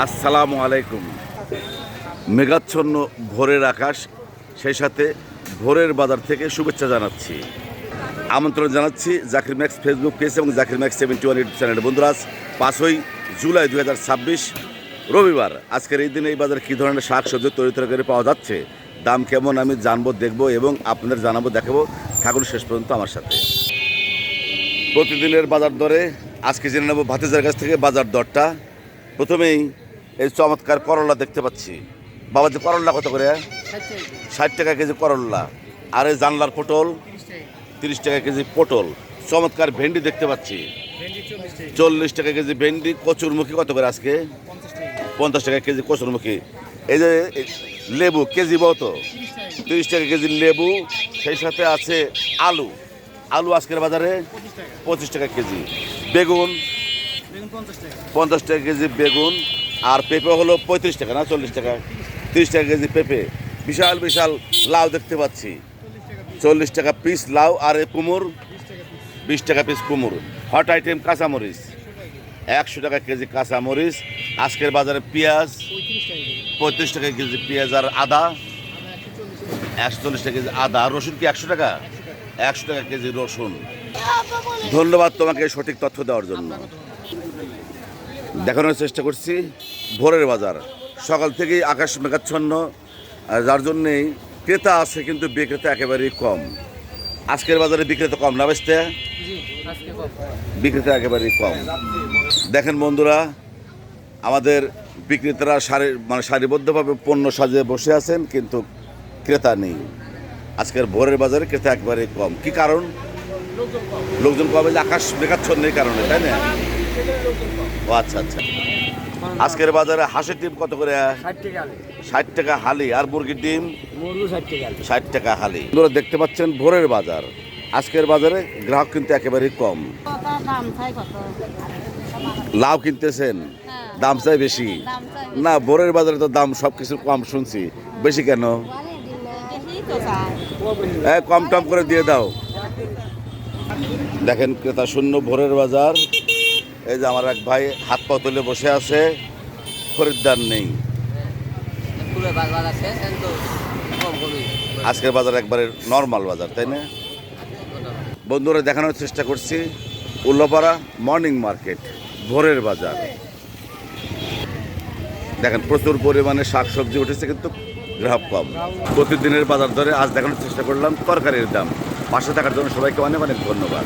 আসসালামু আলাইকুম। মেঘাচ্ছন্ন ভোরের আকাশ, সেই সাথে ভোরের বাজার থেকে শুভেচ্ছা জানাচ্ছি, আমন্ত্রণ জানাচ্ছি জাকির ম্যাক্স ফেসবুক পেজ এবং জাকির ম্যাক্স 71 ইউটিউব চ্যানেলে। বন্ধুরা, আজ 5ই জুলাই 2026 রবিবার। আজকের এই দিনে এই বাজারে কী ধরনের শাক সবজি তরি পাওয়া যাচ্ছে, দাম কেমন আমি জানবো, দেখবো এবং আপনাদের জানাবো, দেখাবো। থাকুন শেষ পর্যন্ত আমার সাথে। প্রতিদিনের বাজার দরে আজকে জেনে নেব ভাতিজার কাছ থেকে বাজার দরটা। প্রথমেই এই চমৎকার করল্লা দেখতে পাচ্ছি। বাবাজি, করল্লা কত করে? 60 টাকা কেজি করল্লা। আর এই জানলার পটল 30 টাকা কেজি পটল। চমৎকার ভেন্ডি দেখতে পাচ্ছি 40 টাকা কেজি ভেন্ডি। কচুরমুখী কত করে আজকে? 50 টাকা কেজি কচুরমুখী। এই যে লেবু কেজি কত? 30 টাকা কেজি লেবু। সেই সাথে আছে আলু। আলু আজকের বাজারে 25 টাকা কেজি। বেগুন 50 টাকা কেজি বেগুন। আর পেঁপে হলো 35 টাকা, না 40 টাকা, 30 টাকা কেজি পেঁপে। বিশাল বিশাল লাউ দেখতে পাচ্ছি 40 টাকা পিস লাউ। আর এই কুমড় 20 টাকা পিস কুমড়। হট আইটেম কাঁচামরিচ 100 টাকা কেজি কাঁচামরিচ। আজকের বাজারে পেঁয়াজ 35 টাকা কেজি পেঁয়াজ। আর আদা 140 টাকা কেজি আদা। আর রসুন কি 100 টাকা? 100 টাকা কেজি রসুন। ধন্যবাদ তোমাকে সঠিক তথ্য দেওয়ার জন্য। দেখানোর চেষ্টা করছি ভোরের বাজার। সকাল থেকেই আকাশ মেঘাচ্ছন্ন, যার জন্যেই ক্রেতা আছে কিন্তু বিক্রেতা একেবারেই কম। আজকের বাজারে বিক্রেতা কম না, বেচতে বিক্রেতা একেবারেই কম। দেখেন বন্ধুরা, আমাদের বিক্রেতারা সারিবদ্ধভাবে পণ্য সাজিয়ে বসে আছেন, কিন্তু ক্রেতা নেই। আজকের ভোরের বাজারে ক্রেতা একেবারেই কম। কি কারণ? লোকজন কম, আকাশ মেঘাচ্ছন্নের কারণে, তাই না? ও আচ্ছা আচ্ছা। আজকের বাজারে হাঁসের ডিম কত করে? 60 টাকা হালি। আর মুরগির ডিম 60 টাকা হালি। আপনারা দেখতে পাচ্ছেন ভোরের বাজার। আজকের বাজারে গ্রাহক কিন্তু একেবারেই কম। লাউ কিনতেছেন, দাম চাই বেশি না? ভোরের বাজারে তো দাম সব কিছু কম শুনছি, বেশি কেন? কম টম করে দিয়ে দাও। দেখেন ক্রেতা শূন্য ভোরের বাজার। এই যে আমার এক ভাই হাত পা তুলে বসে আছে, খরিদ্দার নেই। আজকের বাজার একবারে নর্মাল বাজার, তাই না? বন্ধুরা, দেখানোর চেষ্টা করছি উল্লাপাড়া মর্নিং মার্কেট, ভোরের বাজার। দেখেন প্রচুর পরিমাণে শাক সবজি উঠেছে, কিন্তু গ্রাহক কম। প্রতিদিনের বাজার দরে আজ দেখানোর চেষ্টা করলাম তরকারির দাম। পাশে থাকার জন্য সবাইকে অনেক অনেক ধন্যবাদ।